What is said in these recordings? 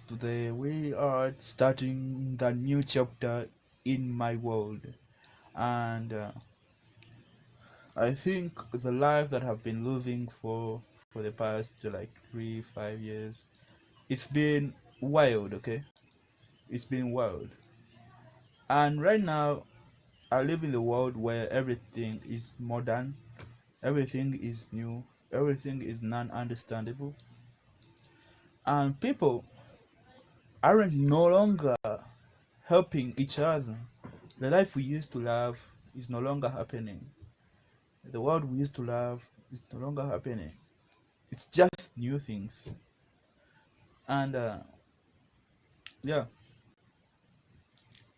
Today we are starting the new chapter in my world, and I think the life that I've been living for the past like 3 5 years, it's been wild. Okay, it's been wild, and right now I live in the world where everything is modern, everything is new, everything is non-understandable, and people aren't no longer helping each other. The life we used to love is no longer happening. The world we used to love is no longer happening. It's just new things. And yeah,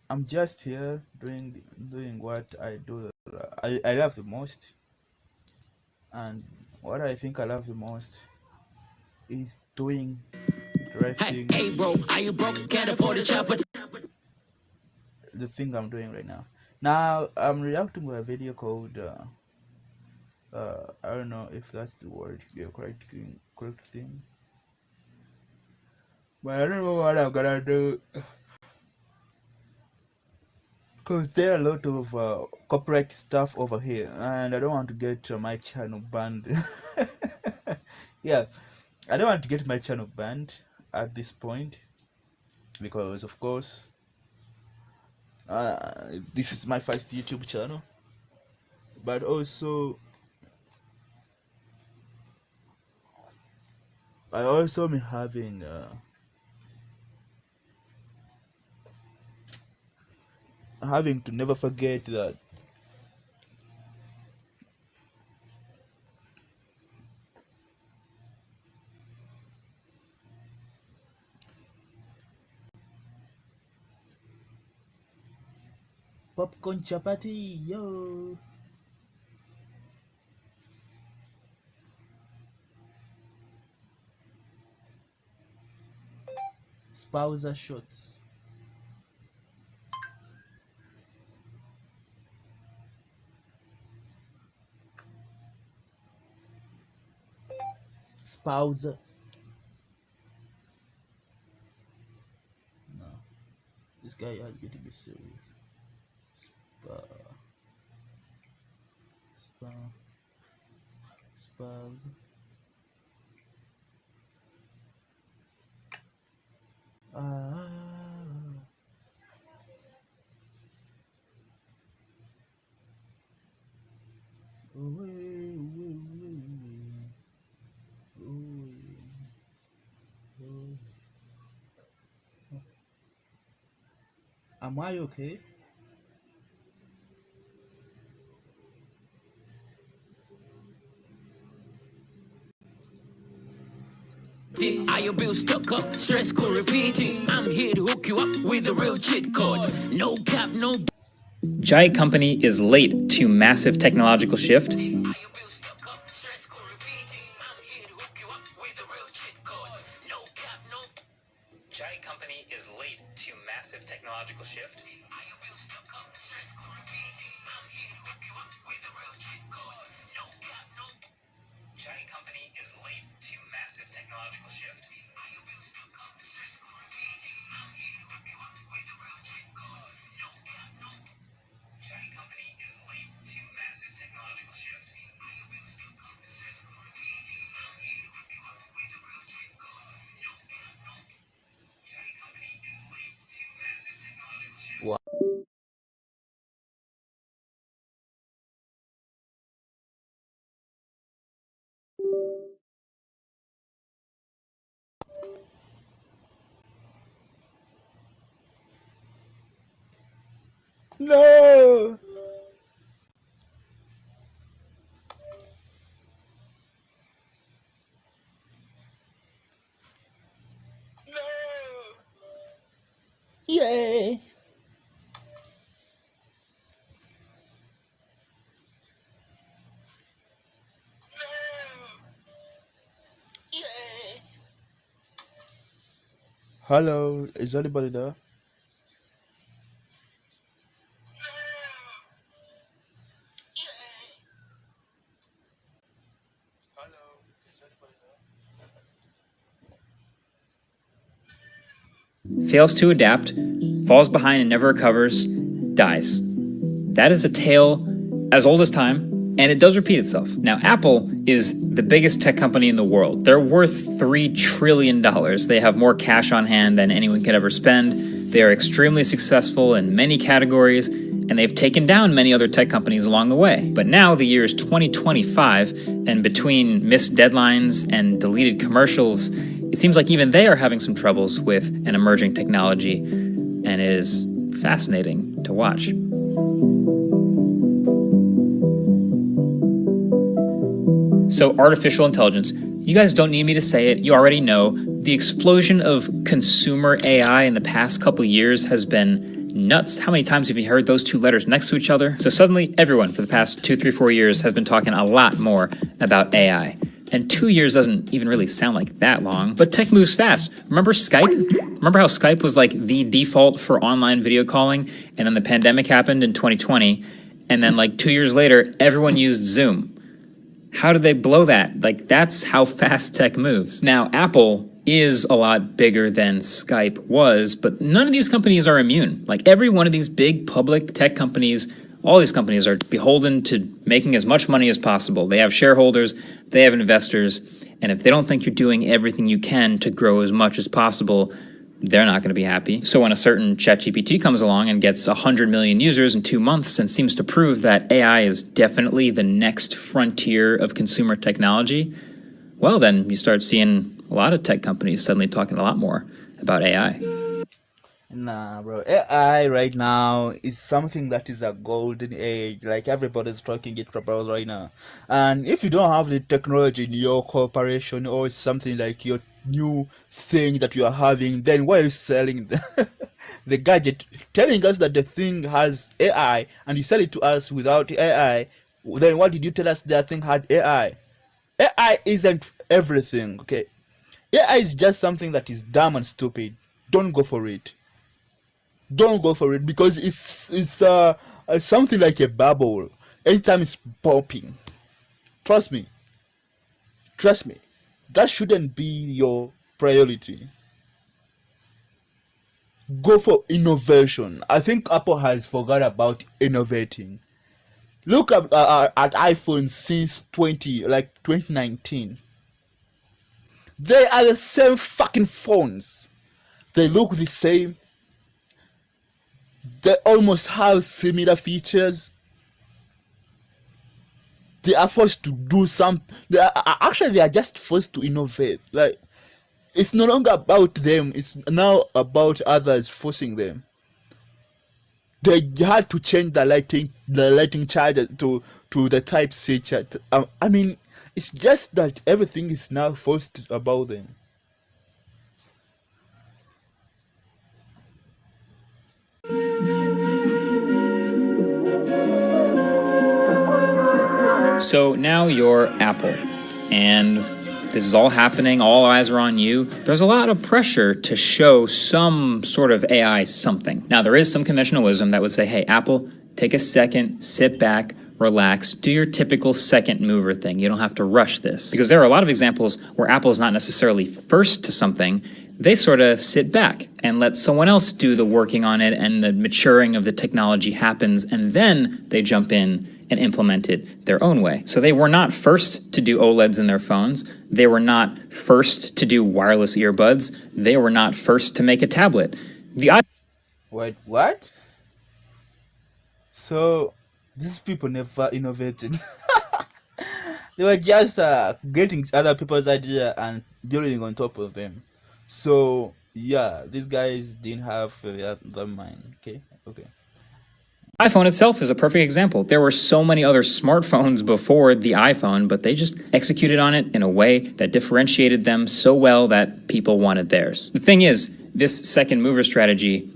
I'm just here doing what I do. I love the most, and what I think I love the most is doing the right Hey, thing. hey, bro, are you broke? Can't afford a chopper. The thing I'm doing right now. Now I'm reacting to a video called I don't know if that's the word, the correct thing, but I don't know what I'm gonna do because there are a lot of corporate stuff over here, and I don't want to get my channel banned. Yeah, I don't want to get my channel banned at this point because, of course, this is my first YouTube channel, but also I also am having to never forget that popcorn chapati, yo, spouser shots. Spouser. No, this guy has to be serious. Spa, spa, spouser. Ah, away, away, away, away, away. Am I okay? Are your bills stuck up? Stress could repeating. I'm here to hook you up with a real cheat code. No cap, no. Giant Company is late to massive technological shift. Giant Company is late to massive technological shift. Giant Company is late to massive technological shift. Giant Company is late to massive technological shift. Giant Company is late to massive technological shift. Wow. No. Yay. Hello, is anybody there? Hello, is anybody there? fails to adapt, falls behind and never recovers, dies. That is a tale as old as time, and it does repeat itself. Now, Apple is the biggest tech company in the world. They're worth $3 trillion. They have more cash on hand than anyone could ever spend. They are extremely successful in many categories, and they've taken down many other tech companies along the way. But now the year is 2025, and between missed deadlines and deleted commercials, it seems like even they are having some troubles with an emerging technology, and it is fascinating to watch. So, artificial intelligence, you guys don't need me to say it, you already know. The explosion of consumer AI in the past couple years has been nuts. How many times have you heard those two letters next to each other? So suddenly, everyone for the past 2, 3, 4 years has been talking a lot more about AI. And 2 years doesn't even really sound like that long, but tech moves fast. Remember Skype? Remember how Skype was like the default for online video calling, and then the pandemic happened in 2020, and then like 2 years later, everyone used Zoom. How did they blow that? Like, that's how fast tech moves. Now, Apple is a lot bigger than Skype was, but none of these companies are immune. Like, every one of these big public tech companies, all these companies are beholden to making as much money as possible. They have shareholders, they have investors, and if they don't think you're doing everything you can to grow as much as possible, they're not going to be happy. So when a certain ChatGPT comes along and gets 100 million users in 2 months and seems to prove that AI is definitely the next frontier of consumer technology, well, then you start seeing a lot of tech companies suddenly talking a lot more about AI. Nah, bro. AI right now is something that is a golden age. Like everybody's talking it about right now. And if you don't have the technology in your corporation or something like your new thing that you are having, then why are you selling the gadget? Telling us that the thing has AI and you sell it to us without AI, then what did you tell us that thing had AI? AI isn't everything, okay? AI is just something that is dumb and stupid. Don't go for it. Don't go for it because it's something like a bubble. Anytime it's popping, trust me, trust me, that shouldn't be your priority. Go for innovation. I think Apple has forgot about innovating. Look at iPhone since 2019. They are the same fucking phones. They look the same. They almost have similar features. They are forced to do some. They are just forced to innovate. Like, it's no longer about them. It's now about others forcing them. They had to change the lighting charger to the Type C charger. I mean, it's just that everything is now forced about them. So now you're Apple, and this is all happening, all eyes are on you. There's a lot of pressure to show some sort of AI something. Now, there is some conventional wisdom that would say, hey, Apple, take a second, sit back, relax, do your typical second mover thing. You don't have to rush this. Because there are a lot of examples where Apple is not necessarily first to something. They sort of sit back and let someone else do the working on it, and the maturing of the technology happens, and then they jump in and implement it their own way. So they were not first to do OLEDs in their phones. They were not first to do wireless earbuds. They were not first to make a tablet. Wait, what? So these people never innovated. They were just getting other people's idea and building on top of them. So yeah, these guys didn't have the mind. Okay. iPhone itself is a perfect example. There were so many other smartphones before the iPhone, but they just executed on it in a way that differentiated them so well that people wanted theirs. The thing is, this second mover strategy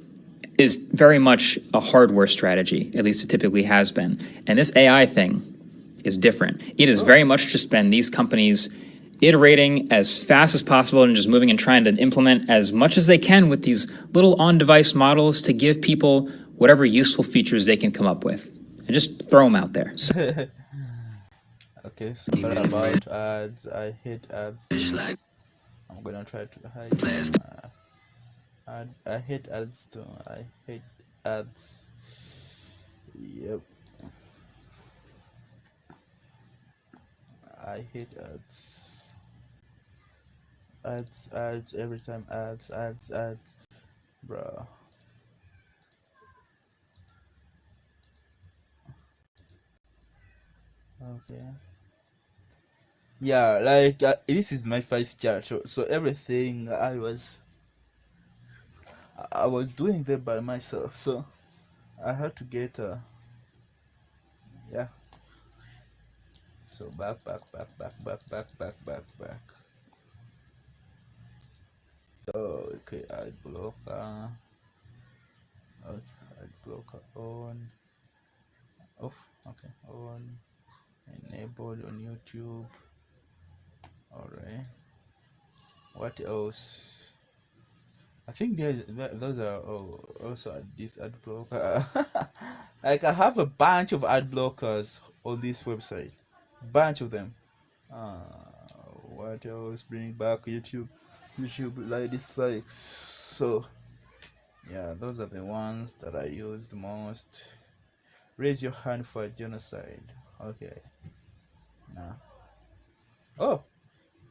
is very much a hardware strategy, at least it typically has been. And this AI thing is different. It is very much just been these companies iterating as fast as possible and just moving and trying to implement as much as they can with these little on-device models to give people whatever useful features they can come up with, and just throw them out there. Okay, sorry about ads. I hate ads. I'm gonna try to hide I hate ads too. I hate ads. Yep, I hate ads. Ads every time. Ads, bro. Okay. Yeah, like this is my first chart, so everything I was doing that by myself, so I had to get yeah. So back. Oh, okay, ad blocker. Okay, ad blocker on. Off. Okay, on. Enabled on YouTube. Alright. What else? I think those are also this ad blocker. Like I have a bunch of ad blockers on this website, bunch of them. Uh, what else? Bring back YouTube like dislikes. So yeah, those are the ones that I use the most. Raise your hand for genocide. Okay, now. Oh,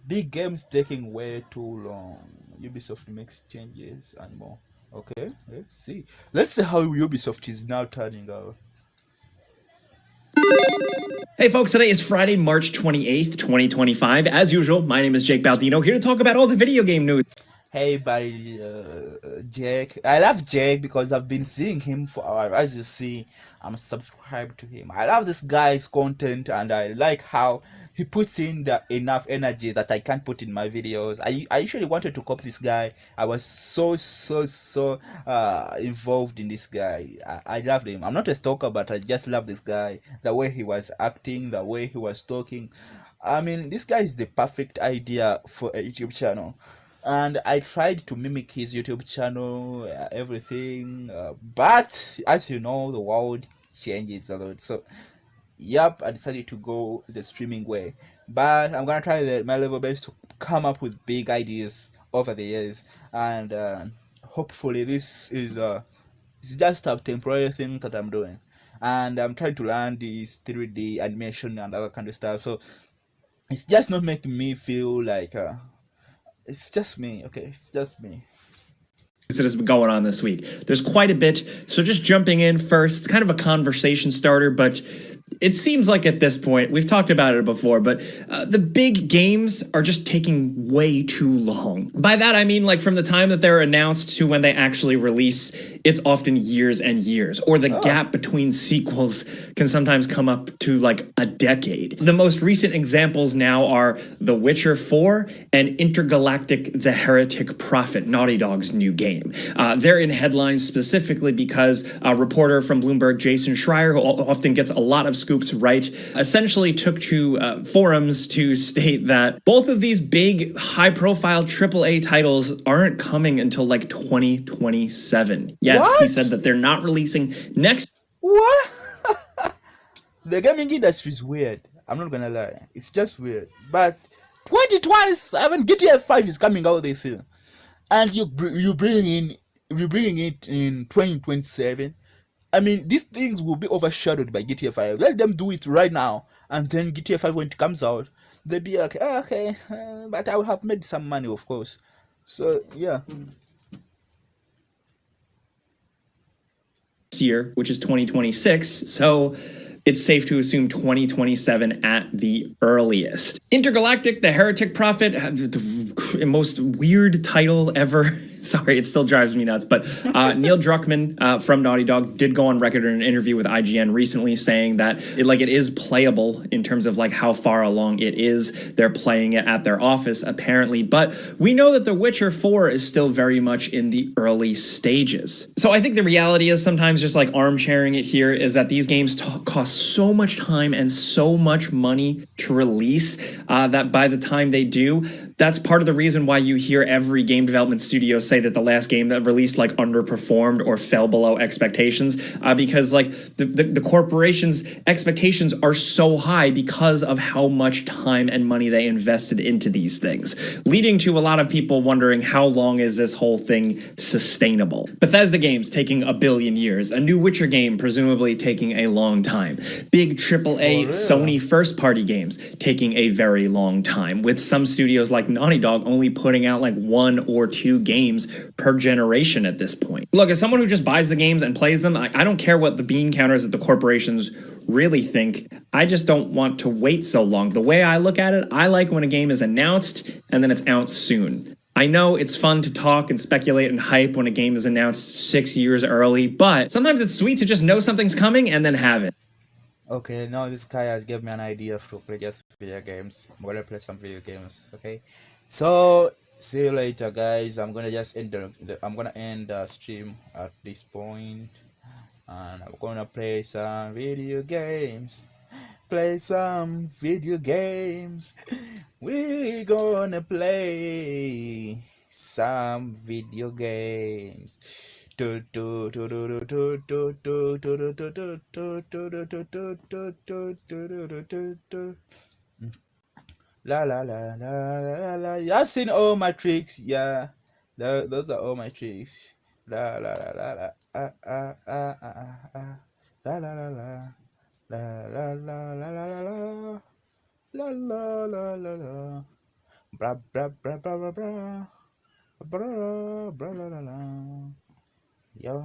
big games taking way too long. Ubisoft makes changes and more. Okay, let's see. Let's see how Ubisoft is now turning out. Hey folks, today is Friday, March 28th, 2025. As usual, my name is Jake Baldino, here to talk about all the video game news. Hey, buddy, Jake. I love Jake because I've been seeing him for a while. As you see, I'm subscribed to him. I love this guy's content, and I like how he puts in the enough energy that I can't put in my videos. I usually wanted to copy this guy. I was so involved in this guy. I loved him. I'm not a stalker, but I just love this guy. The way he was acting, the way he was talking. I mean, this guy is the perfect idea for a YouTube channel. And I tried to mimic his YouTube channel, everything, but as you know, the world changes a lot. So, yep, I decided to go the streaming way. But I'm gonna try my level best to come up with big ideas over the years, and hopefully, this is it's just a temporary thing that I'm doing, and I'm trying to learn this 3D animation and other kind of stuff. So, it's just not making me feel like. It's just me, okay? It's just me. That has been going on this week. There's quite a bit, so just jumping in first, it's kind of a conversation starter, but it seems like at this point, we've talked about it before, but the big games are just taking way too long. By that, I mean like from the time that they're announced to when they actually release, it's often years and years, or the gap between sequels can sometimes come up to like a decade. The most recent examples now are The Witcher 4 and Intergalactic: The Heretic Prophet, Naughty Dog's new game. They're in headlines specifically because a reporter from Bloomberg, Jason Schreier, who often gets a lot of scoops right, essentially took to forums to state that both of these big, high-profile AAA titles aren't coming until like 2027. Yes, What? he said that they're not releasing next. What? The gaming industry is weird. I'm not gonna lie. It's just weird. But 2027 GTA 5 is coming out this year, and you bring it in 2027. I mean, these things will be overshadowed by GTA 5. Let them do it right now, and then GTA 5 when it comes out, they'll be like, "Oh, okay, but I will have made some money, of course." So yeah. Year, which is 2026, so it's safe to assume 2027 at the earliest. Intergalactic: The Heretic Prophet, the most weird title ever. Sorry, it still drives me nuts. But Neil Druckmann from Naughty Dog did go on record in an interview with IGN recently saying that it is playable in terms of like how far along it is. They're playing it at their office apparently, but we know that The Witcher 4 is still very much in the early stages. So I think the reality is sometimes just like armchairing it here is that these games cost so much time and so much money to release that by the time they do, That's part of the reason why you hear every game development studio say that the last game that released like underperformed or fell below expectations, because like the corporation's expectations are so high because of how much time and money they invested into these things, leading to a lot of people wondering how long is this whole thing sustainable. Bethesda games taking a billion years, a new Witcher game presumably taking a long time, big AAA Sony first-party games taking a very long time, with some studios like Naughty Dog only putting out like 1 or 2 games per generation at this point. Look, as someone who just buys the games and plays them, I don't care what the bean counters at the corporations really think. I just don't want to wait so long. The way I look at it, I like when a game is announced and then it's out soon. I know it's fun to talk and speculate and hype when a game is announced 6 years early, but sometimes it's sweet to just know something's coming and then have it. Okay, now this guy has given me an idea to play just video games. I'm gonna play some video games. Okay, so see you later, guys. I'm gonna just end I'm gonna end the stream at this point, and I'm gonna play some video games. Play some video games. We're gonna play some video games. La la la la la la. Y'all seen all my tricks? Yeah, those are all my tricks. La la la la la. La la la la. La la la la la la la. La la la la la. Bra bra bra bra bra bra. Bra bra la la la. Yo.